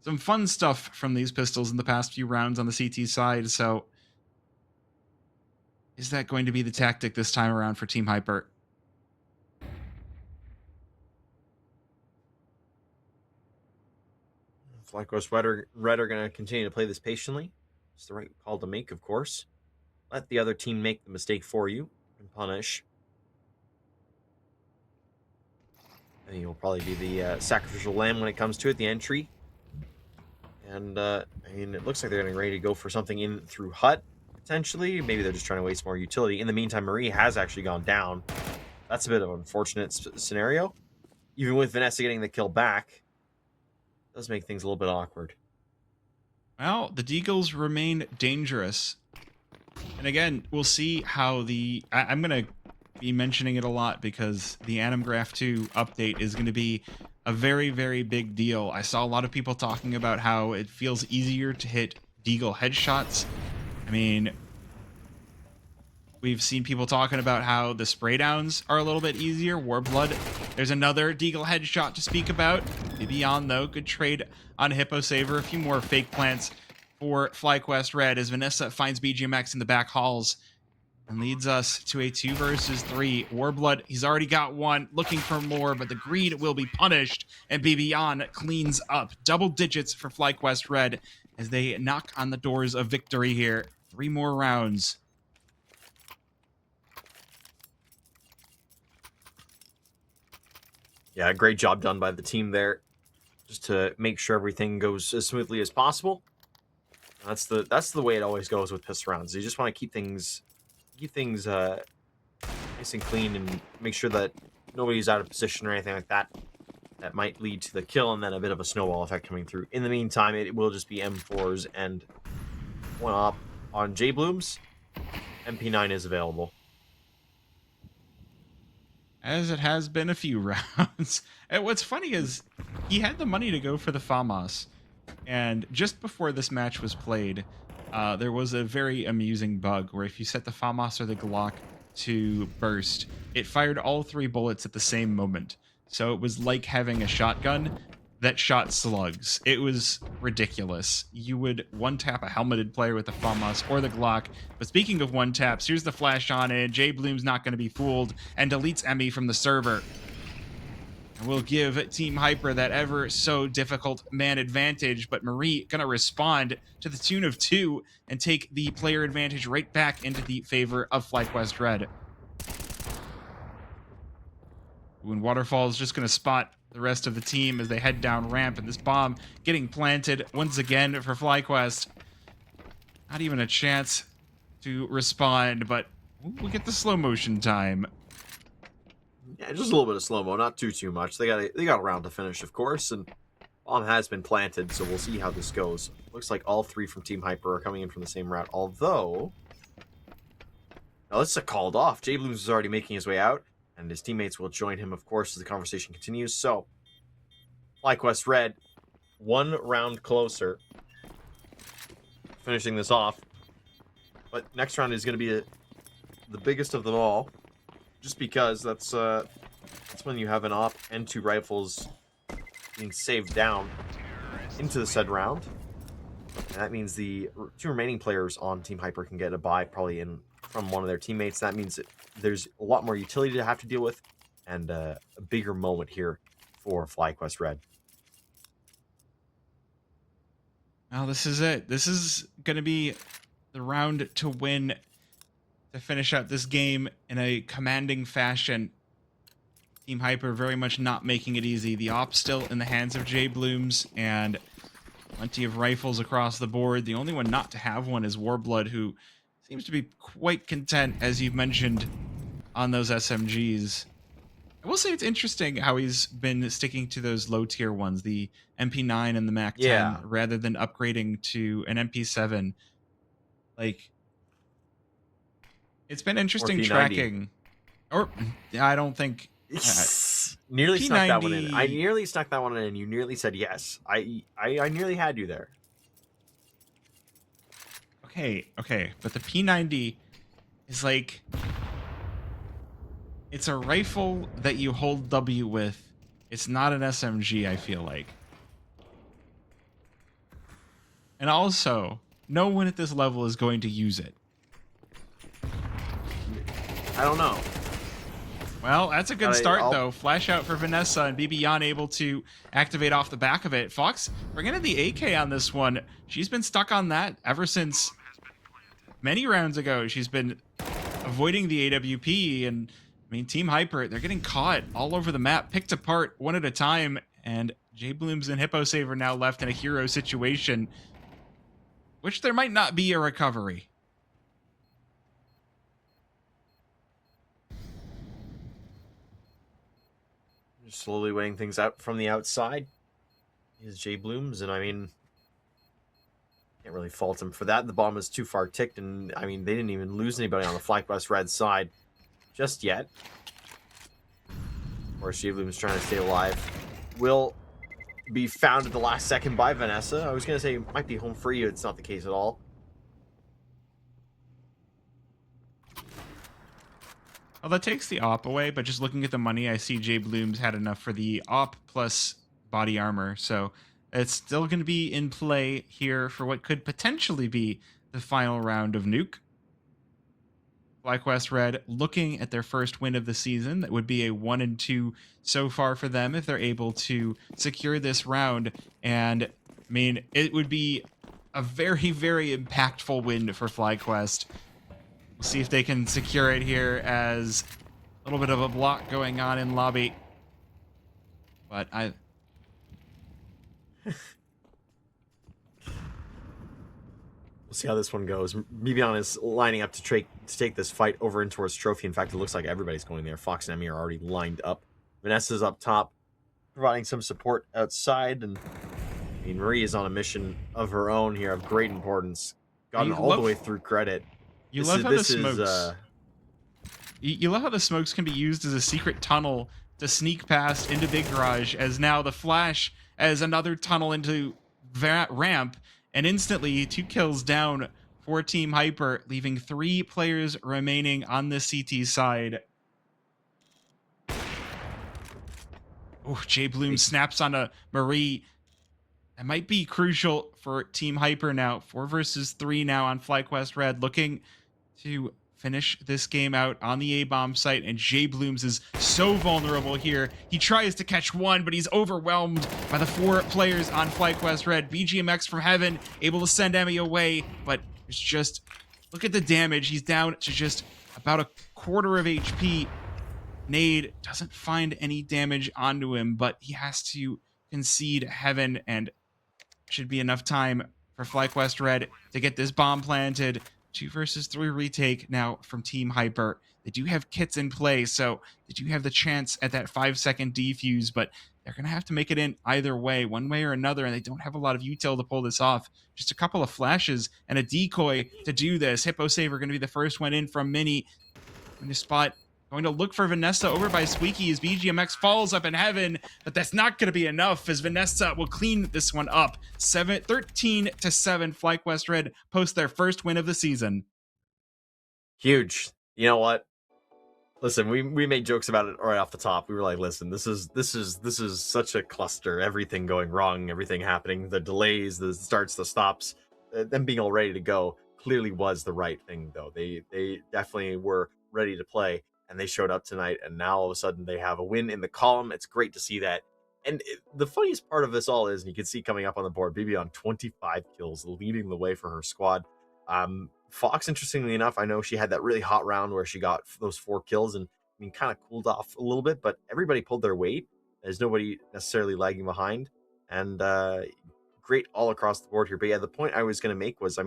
Speaker 2: some fun stuff from these pistols in the past few rounds on the CT side, so is that going to be the tactic this time around for Team Hyper?
Speaker 1: Flyquest Red are going to continue to play this patiently. It's the right call to make, of course. Let the other team make the mistake for you and punish. I think you'll probably be the sacrificial lamb when it comes to it, the entry. And, I mean, it looks like they're getting ready to go for something in through hut, potentially. Maybe they're just trying to waste more utility. In the meantime, Marie has actually gone down. That's a bit of an unfortunate scenario. Even with Vanessa getting the kill back, does make things a little bit awkward.
Speaker 2: Well, the Deagles remain dangerous. And again, we'll see how I'm going to be mentioning it a lot because the Animgraph 2 update is going to be a very, very big deal. I saw a lot of people talking about how it feels easier to hit Deagle headshots. I mean, we've seen people talking about how the spray downs are a little bit easier. Warblood, there's another Deagle headshot to speak about. Beyond though, good trade on Hippo Saver. A few more fake plants for Flyquest Red as Vanessa finds BGMX in the back halls and leads us to a 2 versus 3. Warblood, he's already got one, looking for more, but the greed will be punished, and Bibian cleans up. Double digits for Flyquest Red as they knock on the doors of victory here. 3 more rounds.
Speaker 1: Yeah, great job done by the team there, just to make sure everything goes as smoothly as possible. That's the way it always goes with pistol rounds. You just want to keep things nice and clean and make sure that nobody's out of position or anything like that. That might lead to the kill and then a bit of a snowball effect coming through. In the meantime, it will just be M4s and one up on J Blooms. MP9 is available.
Speaker 2: As it has been a few rounds. And what's funny is he had the money to go for the FAMAS. And just before this match was played, there was a very amusing bug where if you set the FAMAS or the Glock to burst, it fired all 3 bullets at the same moment. So it was like having a shotgun that shot slugs. It was ridiculous. You would one-tap a helmeted player with the FAMAS or the Glock. But speaking of one-taps, here's the flash on in. J Bloom's not going to be fooled and deletes Emmy from the server. And we'll give Team Hyper that ever so difficult man advantage, but Marie going to respond to the tune of 2 and take the player advantage right back into the favor of Flyquest Red. When Waterfall is just going to spot the rest of the team as they head down ramp, and this bomb getting planted once again for Flyquest. Not even a chance to respond, but we get the slow motion time.
Speaker 1: Yeah, just a little bit of slow-mo, not too much. They got a round to finish, of course, and bomb has been planted, so we'll see how this goes. Looks like all three from Team Hyper are coming in from the same route, although... Now, this is called off. JBlooms is already making his way out, and his teammates will join him, of course, as the conversation continues. So, Flyquest Red, one round closer, finishing this off. But next round is going to be the biggest of them all, just because that's when you have an op and 2 rifles being saved down into the said round. And that means the 2 remaining players on Team Hyper can get a buy probably in from one of their teammates. That means that there's a lot more utility to have to deal with, and a bigger moment here for Flyquest Red.
Speaker 2: Now this is it. This is going to be the round to win, to finish out this game in a commanding fashion. Team Hyper very much not making it easy. The op still in the hands of JBlooms, and plenty of rifles across the board. The only one not to have one is Warblood, who seems to be quite content, as you've mentioned, on those SMGs. I will say it's interesting how he's been sticking to those low-tier ones, the MP9 and the MAC-10, rather than upgrading to an MP7. Like, it's been interesting tracking. Or, I don't think...
Speaker 1: nearly
Speaker 2: P90...
Speaker 1: snuck that one in. I nearly snuck that one in, and you nearly said yes. I nearly had you there.
Speaker 2: Okay, but the P90 is like... It's a rifle that you hold W with. It's not an SMG, I feel like. And also, no one at this level is going to use it.
Speaker 1: I don't know.
Speaker 2: Well, that's a good start, though. Flash out for Vanessa, and Bibiyan able to activate off the back of it. Fox bringing in the AK on this one. She's been stuck on that ever since many rounds ago. She's been avoiding the AWP, and I mean, Team Hyper, they're getting caught all over the map, picked apart one at a time, and JBlooms and Hippo Saver now left in a hero situation, which there might not be a recovery.
Speaker 1: Just slowly weighing things out from the outside is JBlooms, and I mean, can't really fault him for that. The bomb is too far ticked, and I mean, they didn't even lose anybody on the Flyquest Red side just yet. Of course, JBlooms trying to stay alive. Will be found at the last second by Vanessa. I was going to say it might be home for you. It's not the case at all.
Speaker 2: Well, that takes the op away, but just looking at the money, I see JBlooms had enough for the op plus body armor, so it's still going to be in play here for what could potentially be the final round of Nuke. Flyquest Red looking at their first win of the season. That would be a 1-2 so far for them if they're able to secure this round. And I mean, it would be a very, very impactful win for Flyquest. We'll see if they can secure it here, as a little bit of a block going on in lobby. But
Speaker 1: we'll see how this one goes. Bibiyan is lining up to take this fight over in towards Trophy. In fact, it looks like everybody's going there. Fox and Emmy are already lined up. Vanessa's up top, providing some support outside. And I mean, Marie is on a mission of her own here of great importance. Gotten all the way through credit.
Speaker 2: You love how the smokes. You love how the smokes can be used as a secret tunnel to sneak past into Big Garage, as now the flash as another tunnel into ramp, and instantly 2 kills down for Team Hyper, leaving 3 players remaining on the CT side. Oh, JBloom snaps on a Marie. That might be crucial for Team Hyper now. 4 versus 3 now on Flyquest Red, looking to finish this game out on the A-bomb site, and JBlooms is so vulnerable here. He tries to catch one, but he's overwhelmed by the 4 players on Flyquest Red. BGMX from heaven, able to send Emmy away, but it's just, look at the damage. He's down to just about a quarter of HP. Nade doesn't find any damage onto him, but he has to concede heaven, and should be enough time for Flyquest Red to get this bomb planted 2 versus 3 retake now from Team Hyper. They do have kits in play, so they do have the chance at that 5-second defuse, but they're going to have to make it in either way, one way or another, and they don't have a lot of util to pull this off. Just a couple of flashes and a decoy to do this. Hippo Saver going to be the first one in from Mini. In the spot, going to look for Vanessa over by Squeaky as BGMX falls up in heaven, but that's not going to be enough as Vanessa will clean this one up. 13-7, Flyquest Red post their first win of the season.
Speaker 1: Huge. You know what? Listen, we made jokes about it right off the top. We were like, listen, this is such a cluster. Everything going wrong, everything happening, the delays, the starts, the stops, them being all ready to go clearly was the right thing, though. They definitely were ready to play, and they showed up tonight, and now all of a sudden they have a win in the column. It's great to see that. And the funniest part of this all is, and you can see coming up on the board, BB on 25 kills, leading the way for her squad. Fox, interestingly enough, I know she had that really hot round where she got those 4 kills and kind of cooled off a little bit, but everybody pulled their weight. There's nobody necessarily lagging behind, and great all across the board here. But yeah, the point I was going to make was,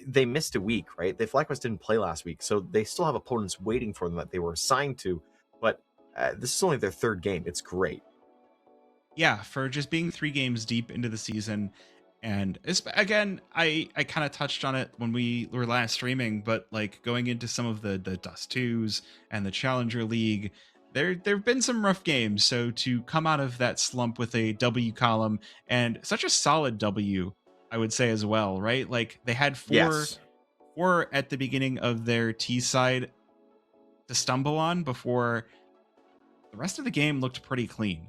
Speaker 1: they missed a week, right? The Flyquest didn't play last week, so they still have opponents waiting for them that they were assigned to, but this is only their 3rd game. It's great.
Speaker 2: Yeah, for just being 3 games deep into the season. And again, I kind of touched on it when we were last streaming, but like going into some of the Dust 2s and the Challenger League, there've been some rough games. So to come out of that slump with a W column and such a solid W, I would say as well, right? Like they had 4 at the beginning of their T side to stumble on before the rest of the game looked pretty clean.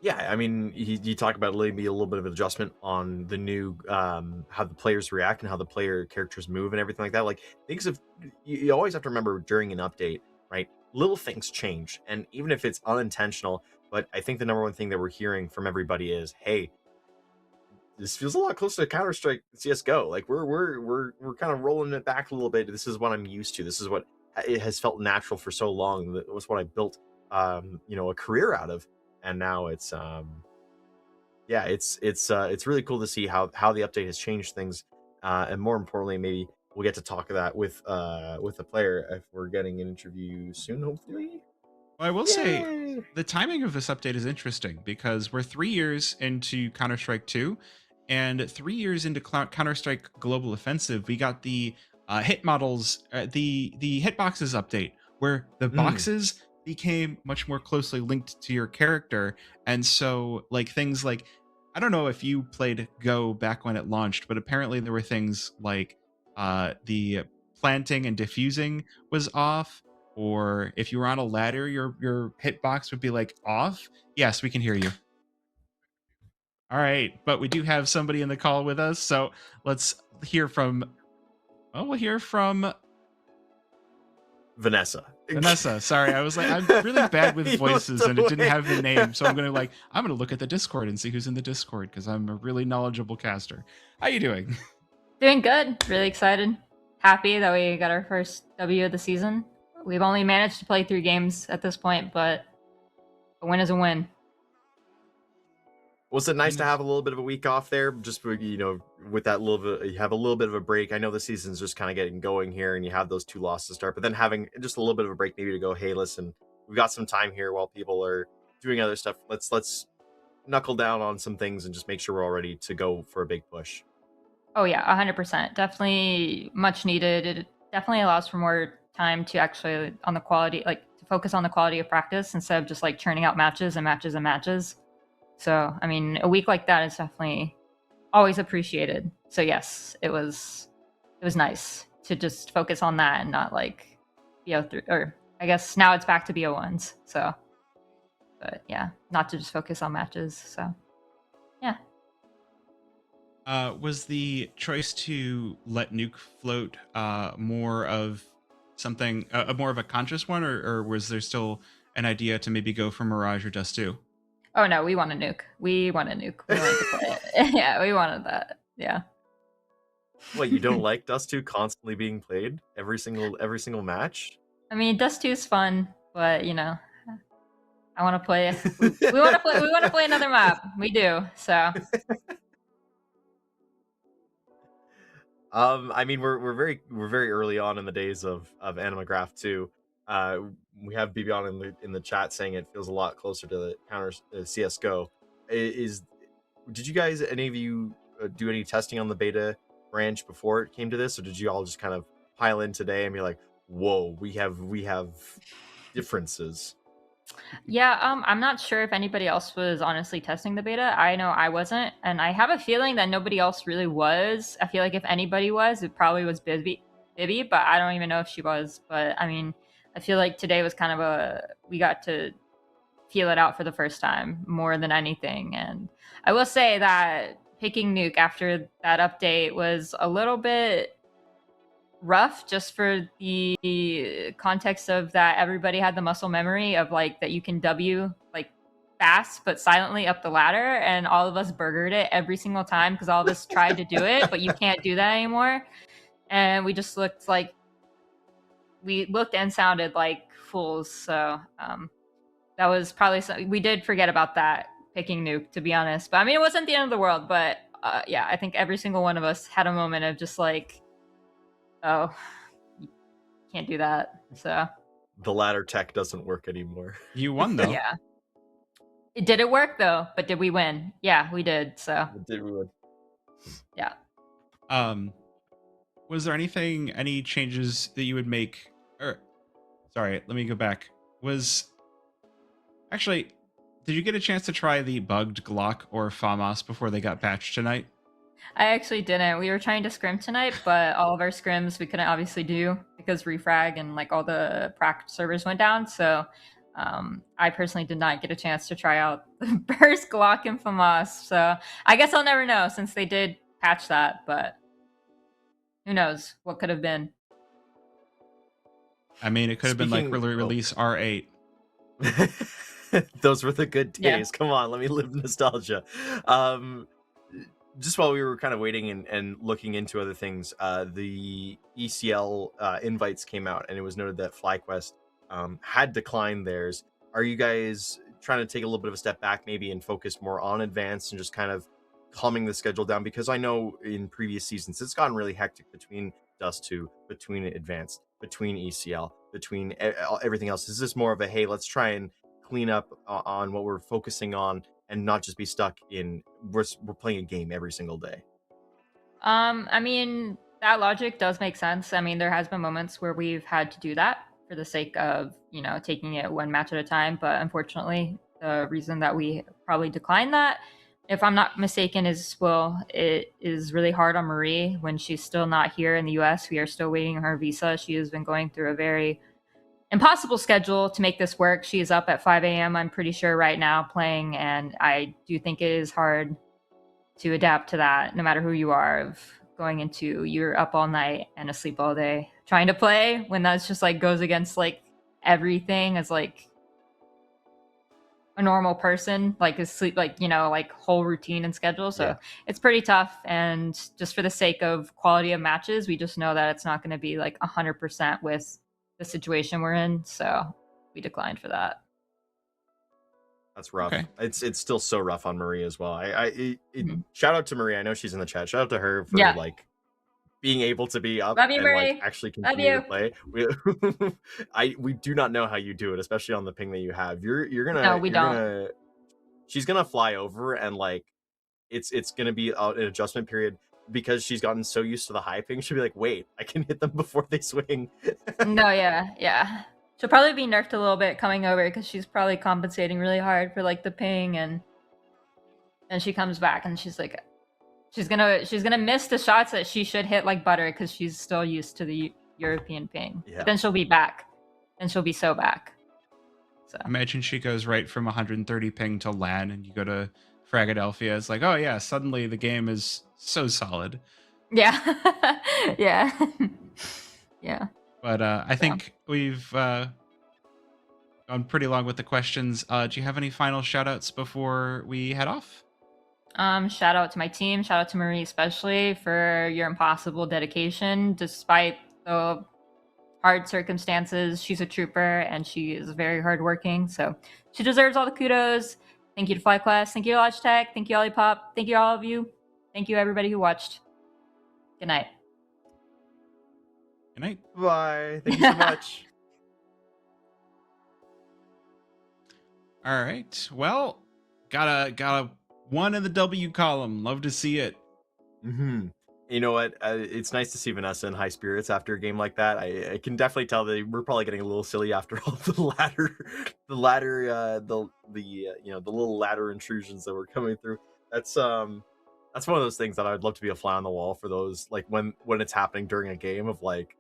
Speaker 1: Yeah, you talk about maybe a little bit of an adjustment on the new how the players react and how the player characters move and everything like that. Like things of you always have to remember during an update, right? Little things change, and even if it's unintentional, but I think the number one thing that we're hearing from everybody is, hey, this feels a lot closer to Counter-Strike CS:GO. Like we're kind of rolling it back a little bit. This is what I'm used to. This is what it has felt natural for so long. It was what I built a career out of. And now it's it's really cool to see how the update has changed things, and more importantly, maybe we'll get to talk of that with the player if we're getting an interview soon, hopefully.
Speaker 2: Well, I will say the timing of this update is interesting because we're 3 years into Counter-Strike 2 and 3 years into Counter-Strike Global Offensive. We got the hit models, the hitboxes update where the boxes became much more closely linked to your character. And so like things like, I don't know if you played Go back when it launched, but apparently there were things like the planting and diffusing was off, or if you were on a ladder, your hitbox would be like off. Yes, we can hear you. All right, but we do have somebody in the call with us, so let's hear from, we'll hear from
Speaker 1: Vanessa.
Speaker 2: Sorry, I was like, I'm really bad with voices and it didn't have the name, so I'm gonna look at the Discord and see who's in the Discord because I'm a really knowledgeable caster. How you doing?
Speaker 3: Doing good. Really excited. Happy that we got our first W of the season. We've only managed to play 3 games at this point, but a win is a win.
Speaker 1: Was it nice to have a little bit of a week off there? Just with that little bit, you have a little bit of a break. I know the season's just kind of getting going here, and you have those 2 losses to start, but then having just a little bit of a break, maybe to go, hey, listen, we've got some time here while people are doing other stuff. Let's knuckle down on some things and just make sure we're all ready to go for a big push.
Speaker 3: Oh yeah, 100%. Definitely much needed. It definitely allows for more time to actually on the quality, like to focus on the quality of practice instead of just like churning out matches and matches and matches. So, a week like that is definitely always appreciated. So yes, it was nice to just focus on that and not like BO3, or I guess now it's back to BO1s. So, but yeah, not to just focus on matches. So, yeah.
Speaker 2: Was the choice to let Nuke float more of something, more of a conscious one, or was there still an idea to maybe go for Mirage or Dust 2?
Speaker 3: Oh no, we want a nuke. We wanted to play it. Yeah, we wanted that. Yeah.
Speaker 1: What, you don't like Dust 2 constantly being played every single match?
Speaker 3: Dust 2 is fun, but I want to play. We want to play another map. We do. So.
Speaker 1: I mean, we're very early on in the days of Animagraph too. We have Bibion in the chat saying it feels a lot closer to the counter CS:GO. Did you guys, any of you, do any testing on the beta branch before it came to this, or did you all just kind of pile in today and be like, "Whoa, we have differences"?
Speaker 3: Yeah, I'm not sure if anybody else was honestly testing the beta. I know I wasn't, and I have a feeling that nobody else really was. I feel like if anybody was, it probably was Bibby, but I don't even know if she was. But I mean, I feel like today was kind of we got to feel it out for the first time more than anything. And I will say that picking Nuke after that update was a little bit rough, just for the context of that everybody had the muscle memory of like that you can W like fast but silently up the ladder, and all of us burgered it every single time because all of us tried to do it, but you can't do that anymore. And we just looked and sounded like fools. So that was probably we did forget about that, picking Nuke, to be honest. But I mean, it wasn't the end of the world. But yeah, I think every single one of us had a moment of just like, oh, you can't do that. So
Speaker 1: The ladder tech doesn't work anymore.
Speaker 2: You won though.
Speaker 3: yeah, did it work though? But did we win? Yeah, we did. So
Speaker 1: Did we win?
Speaker 3: yeah.
Speaker 2: Was there any changes that you would make? Or, sorry, let me go back. Actually, did you get a chance to try the bugged Glock or FAMAS before they got patched tonight?
Speaker 3: I actually didn't. We were trying to scrim tonight, but all of our scrims we couldn't obviously do because refrag and like all the prac servers went down. So I personally did not get a chance to try out the burst Glock and FAMAS. So I guess I'll never know since they did patch that, but who knows what could have been.
Speaker 2: I mean, it could have been like
Speaker 1: Speaking-
Speaker 2: release R8.
Speaker 1: Those were the good days.
Speaker 3: Yeah.
Speaker 1: Come on, let me live nostalgia. Just while we were kind of waiting and looking into other things, the ECL invites came out, and it was noted that Flyquest had declined theirs. Are you guys trying to take a little bit of a step back maybe and focus more on advanced and just kind of calming the schedule down? Because I know in previous seasons it's gotten really hectic between Dust 2, between advanced, between ECL, between everything else. Is this more of a, hey, let's try and clean up on what we're focusing on and not just be stuck in we're playing a game every single day?
Speaker 3: I mean, that logic does make sense. I mean, there has been moments where we've had to do that for the sake of, taking it one match at a time. But unfortunately, the reason that we probably declined that, if I'm not mistaken, is, well, it is really hard on Marie when she's still not here in the US. We are still waiting on her visa. She has been going through a very impossible schedule to make this work. She is up at 5 a.m., I'm pretty sure, right now playing. And I do think it is hard to adapt to that, no matter who you are, of going into you're up all night and asleep all day trying to play, when that's just like goes against like everything as like a normal person, like a sleep, like, like whole routine and schedule. So
Speaker 1: Yeah.
Speaker 3: It's pretty tough. And just for the sake of quality of matches, we just know that it's not going to be like 100% with the situation we're in. So we declined for that.
Speaker 1: That's rough.
Speaker 2: Okay.
Speaker 1: It's still so rough on Marie as well.
Speaker 3: Mhm.
Speaker 1: Shout out to Marie. I know she's in the chat. Shout out to her for
Speaker 3: Yeah.
Speaker 1: like being able to be up
Speaker 3: Love you,
Speaker 1: and
Speaker 3: Marie.
Speaker 1: like actually
Speaker 3: Love
Speaker 1: continue to
Speaker 3: you.
Speaker 1: play. We do not know how you do it, especially on the ping that you have. You're gonna
Speaker 3: No, we
Speaker 1: you're
Speaker 3: don't.
Speaker 1: gonna she's gonna fly over, and like it's gonna be an adjustment period because she's gotten so used to the high ping. She'll be like, wait, I can hit them before they swing.
Speaker 3: No, yeah. She'll probably be nerfed a little bit coming over because she's probably compensating really hard for like the ping, and she comes back and she's like, she's gonna miss the shots that she should hit like butter because she's still used to the European ping.
Speaker 1: Yeah.
Speaker 3: But then she'll be back, and she'll be so back. So
Speaker 2: Imagine she goes right from 130 ping to LAN, and you go to Fragadelphia. It's like, oh yeah, suddenly the game is so solid.
Speaker 3: yeah, yeah, yeah.
Speaker 2: But I think we've gone pretty long with the questions. Do you have any final shout outs before we head off?
Speaker 3: Shout out to my team. Shout out to Marie especially for your impossible dedication despite the hard circumstances. She's a trooper and she is very hardworking, so she deserves all the kudos. Thank you to Flyquest. Thank you to Logitech. Thank you, Olipop. Thank you, all of you. Thank you, everybody who watched. Good night.
Speaker 2: Good night.
Speaker 1: Bye. Thank you so much.
Speaker 2: All right. Well, got a one in the W column. Love to see it.
Speaker 1: Mm-hmm. You know what? It's nice to see Vanessa in high spirits after a game like that. I can definitely tell that we're probably getting a little silly after all the little ladder intrusions that were coming through. That's one of those things that I'd love to be a fly on the wall for those, like when it's happening during a game of like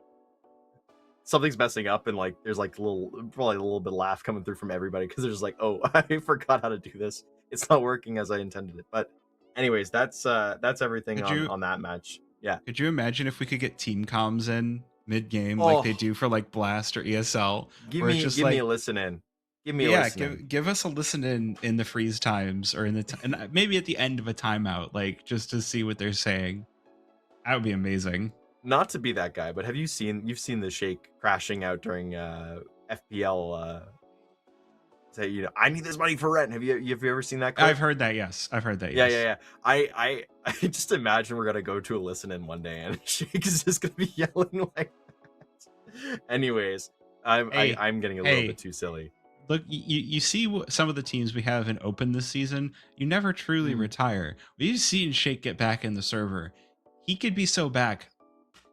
Speaker 1: something's messing up and like there's like probably a little bit of laugh coming through from everybody because they're just like, oh, I forgot how to do this. It's not working as I intended it. But anyways, that's everything on that match. Yeah.
Speaker 2: Could you imagine if we could get team comms in mid game like they do for like Blast or ESL?
Speaker 1: Give me a listen in. Give me a listen in.
Speaker 2: Give us a listen in the freeze times or in the and maybe at the end of a timeout, like just to see what they're saying. That would be amazing.
Speaker 1: Not to be that guy, but you've seen the Shake crashing out during FPL say, I need this money for rent. Have you ever seen that clip?
Speaker 2: I've heard that, yes.
Speaker 1: Yeah. I just imagine we're gonna go to a listen in one day and Shake is just gonna be yelling like that. Anyways, I'm getting a little bit too silly.
Speaker 2: Look, you see some of the teams we have in open this season, you never truly retire. We've seen Shake get back in the server. He could be so back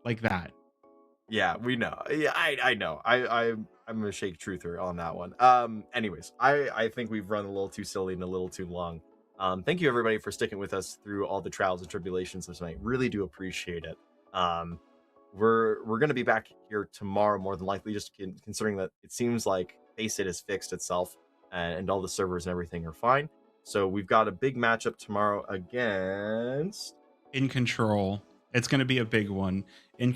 Speaker 2: like that.
Speaker 1: Yeah, we know. Yeah, I know. I'm a Shake truther on that one. Anyways, I think we've run a little too silly and a little too long. Thank you everybody for sticking with us through all the trials and tribulations of tonight. Really do appreciate it. We're gonna be back here tomorrow more than likely, just considering that it seems like Faceit has fixed itself and all the servers and everything are fine. So we've got a big matchup tomorrow against
Speaker 2: In Control. It's going to be a big one. In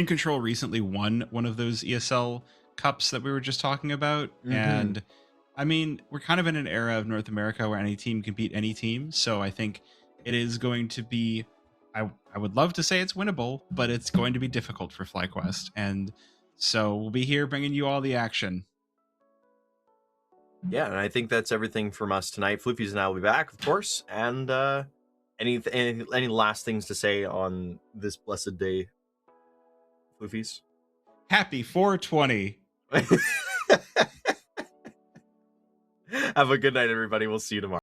Speaker 2: Control recently won one of those ESL cups that we were just talking about. Mm-hmm. And I mean, we're kind of in an era of North America where any team can beat any team. So I think it is going to be, I would love to say it's winnable, but it's going to be difficult for Flyquest. And so we'll be here bringing you all the action.
Speaker 1: Yeah, and I think that's everything from us tonight. Floofys and I will be back, of course. And any last things to say on this blessed day, Floofys?
Speaker 2: Happy 420.
Speaker 1: Have a good night, everybody. We'll see you tomorrow.